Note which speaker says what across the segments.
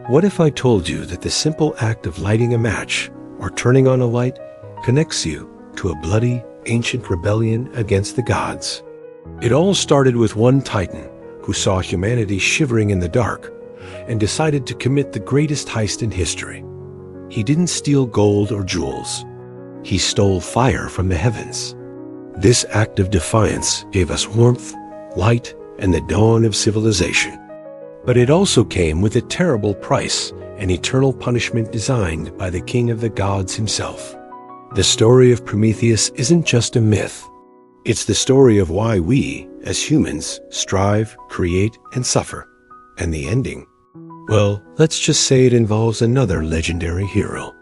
Speaker 1: What if I told you that the simple act of lighting a match or turning on a light connects you to a bloody, ancient rebellion against the gods? It all started with one titan who saw humanity shivering in the dark and decided to commit the greatest heist in history. He didn't steal gold or jewels. He stole fire from the heavens. This act of defiance gave us warmth, light, and the dawn of civilization. But it also came with a terrible price, an eternal punishment designed by the king of the gods himself. The story of Prometheus isn't just a myth. It's the story of why we, as humans, strive, create, and suffer. And the ending? Well, let's just say it involves another legendary hero.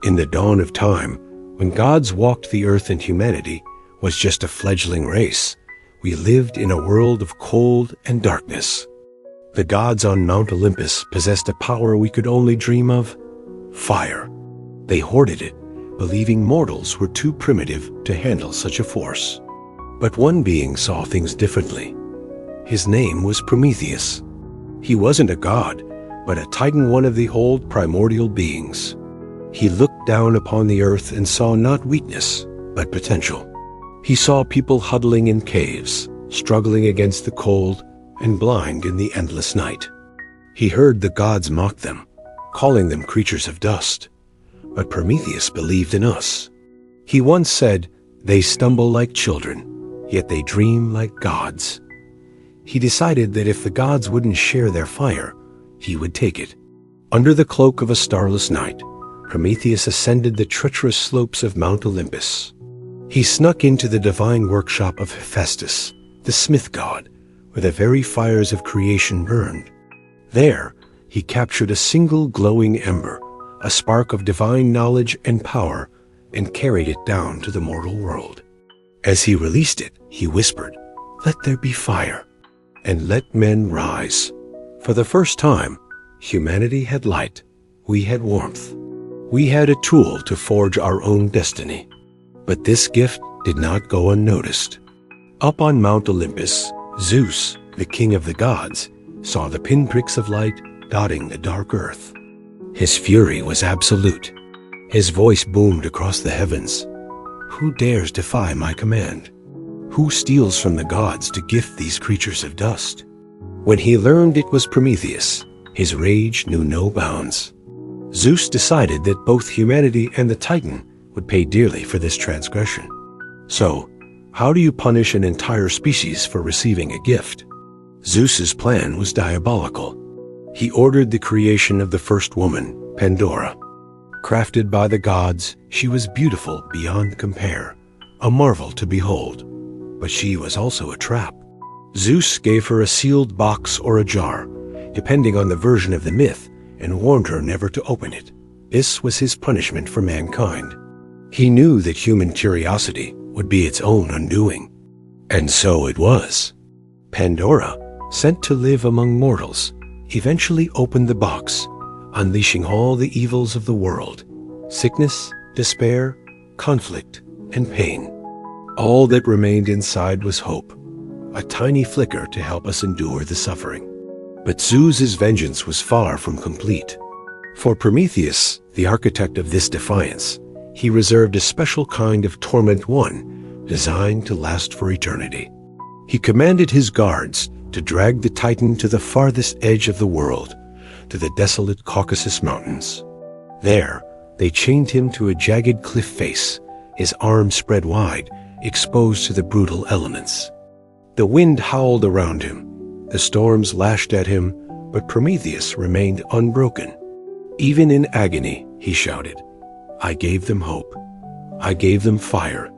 Speaker 1: In the dawn of time, when gods walked the earth and humanity was just a fledgling race, we lived in a world of cold and darkness. The gods on Mount Olympus possessed a power we could only dream of: fire. They hoarded it, believing mortals were too primitive to handle such a force. But one being saw things differently. His name was Prometheus. He wasn't a god, but a titan, one of the old primordial beings. He looked down upon the earth and saw not weakness, but potential. He saw people huddling in caves, struggling against the cold, and blind in the endless night. He heard the gods mock them, calling them creatures of dust. But Prometheus believed in us. He once said, "They stumble like children, yet they dream like gods." He decided that if the gods wouldn't share their fire, he would take it. Under the cloak of a starless night, Prometheus ascended the treacherous slopes of Mount Olympus. He snuck into the divine workshop of Hephaestus, the smith god, where the very fires of creation burned. There, he captured a single glowing ember, a spark of divine knowledge and power, and carried it down to the mortal world. As he released it, he whispered, "Let there be fire, and let men rise." For the first time, humanity had light. We had warmth. We had a tool to forge our own destiny. But this gift did not go unnoticed. Up on Mount Olympus, Zeus, the king of the gods, saw the pinpricks of light dotting the dark earth. His fury was absolute. His voice boomed across the heavens. "Who dares defy my command? Who steals from the gods to gift these creatures of dust?" When he learned it was Prometheus, his rage knew no bounds. Zeus decided that both humanity and the Titan would pay dearly for this transgression. So, how do you punish an entire species for receiving a gift? Zeus's plan was diabolical. He ordered the creation of the first woman, Pandora. Crafted by the gods, she was beautiful beyond compare, a marvel to behold. But she was also a trap. Zeus gave her a sealed box or a jar, depending on the version of the myth, and warned her never to open it. This was his punishment for mankind. He knew that human curiosity would be its own undoing. And so it was. Pandora, sent to live among mortals, eventually opened the box, unleashing all the evils of the world: sickness, despair, conflict, and pain. All that remained inside was hope, a tiny flicker to help us endure the suffering. But Zeus's vengeance was far from complete. For Prometheus, the architect of this defiance, he reserved a special kind of torment, one designed to last for eternity. He commanded his guards to drag the Titan to the farthest edge of the world, to the desolate Caucasus Mountains. There, they chained him to a jagged cliff face, his arms spread wide, exposed to the brutal elements. The wind howled around him, the storms lashed at him, but Prometheus remained unbroken. Even in agony, he shouted, "I gave them hope. I gave them fire.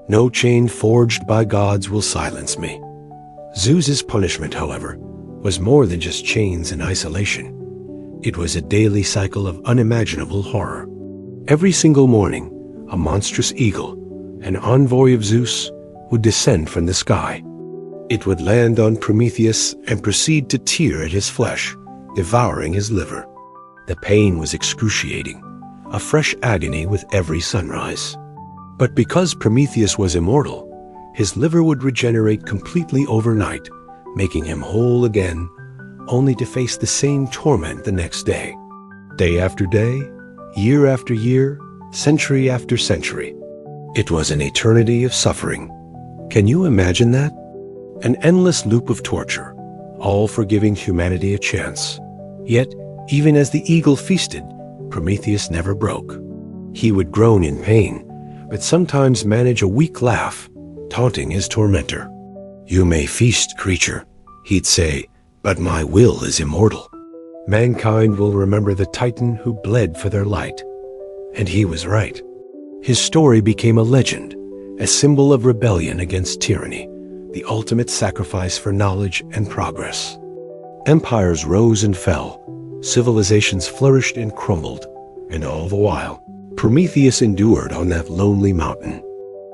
Speaker 1: No chain forged by gods will silence me." Zeus's punishment, however, was more than just chains and isolation. It was a daily cycle of unimaginable horror. Every single morning, a monstrous eagle, an envoy of Zeus, would descend from the sky. It would land on Prometheus and proceed to tear at his flesh, devouring his liver. The pain was excruciating, a fresh agony with every sunrise. But because Prometheus was immortal, his liver would regenerate completely overnight, making him whole again, only to face the same torment the next day. Day after day, year after year, century after century. It was an eternity of suffering. Can you imagine that? An endless loop of torture, all for giving humanity a chance. Yet, even as the eagle feasted, Prometheus never broke. He would groan in pain, but sometimes manage a weak laugh, taunting his tormentor. "You may feast, creature," he'd say, "but my will is immortal." Mankind will remember the Titan who bled for their light. And he was right. His story became a legend, a symbol of rebellion against tyranny, the ultimate sacrifice for knowledge and progress. Empires rose and fell, civilizations flourished and crumbled, and all the while, Prometheus endured on that lonely mountain.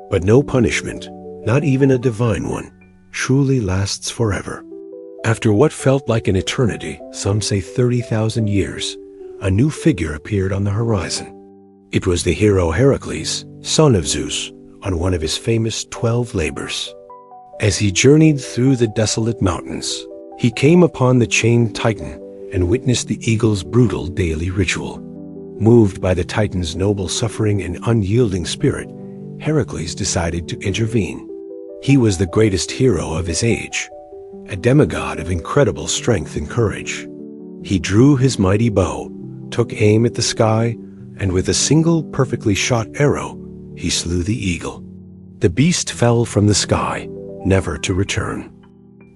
Speaker 1: But no punishment, not even a divine one, truly lasts forever. After what felt like an eternity, some say 30,000 years, a new figure appeared on the horizon. It was the hero Heracles, son of Zeus, on one of his famous 12 labors. As he journeyed through the desolate mountains, he came upon the chained Titan and witnessed the eagle's brutal daily ritual. Moved by the Titan's noble suffering and unyielding spirit, Heracles decided to intervene. He was the greatest hero of his age, a demigod of incredible strength and courage. He drew his mighty bow, took aim at the sky, and with a single perfectly shot arrow, he slew the eagle. The beast fell from the sky, never to return.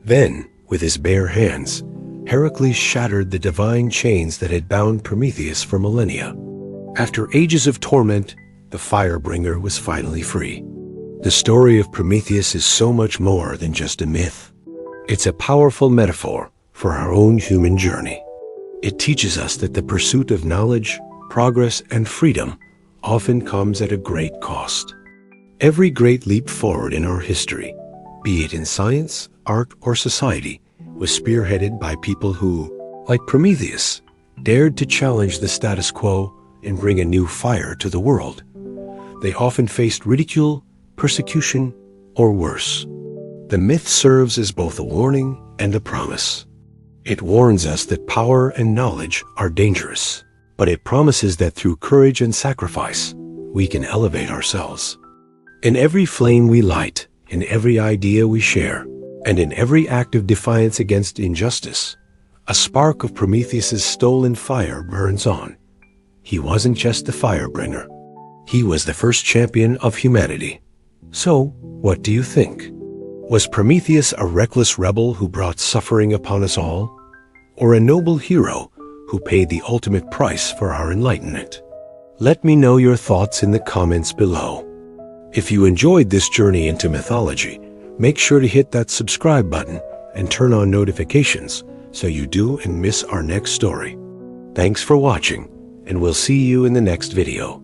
Speaker 1: Then, with his bare hands, Heracles shattered the divine chains that had bound Prometheus for millennia. After ages of torment, the Firebringer was finally free. The story of Prometheus is so much more than just a myth. It's a powerful metaphor for our own human journey. It teaches us that the pursuit of knowledge, progress, and freedom often comes at a great cost. Every great leap forward in our history, be it in science, art, or society, was spearheaded by people who, like Prometheus, dared to challenge the status quo and bring a new fire to the world. They often faced ridicule, persecution, or worse. The myth serves as both a warning and a promise. It warns us that power and knowledge are dangerous, but it promises that through courage and sacrifice, we can elevate ourselves. In every flame we light, in every idea we share, and in every act of defiance against injustice, a spark of Prometheus's stolen fire burns on. He wasn't just the Firebringer. He was the first champion of humanity. So, what do you think? Was Prometheus a reckless rebel who brought suffering upon us all? Or a noble hero who paid the ultimate price for our enlightenment? Let me know your thoughts in the comments below. If you enjoyed this journey into mythology, make sure to hit that subscribe button and turn on notifications so you don't miss our next story. Thanks for watching, and we'll see you in the next video.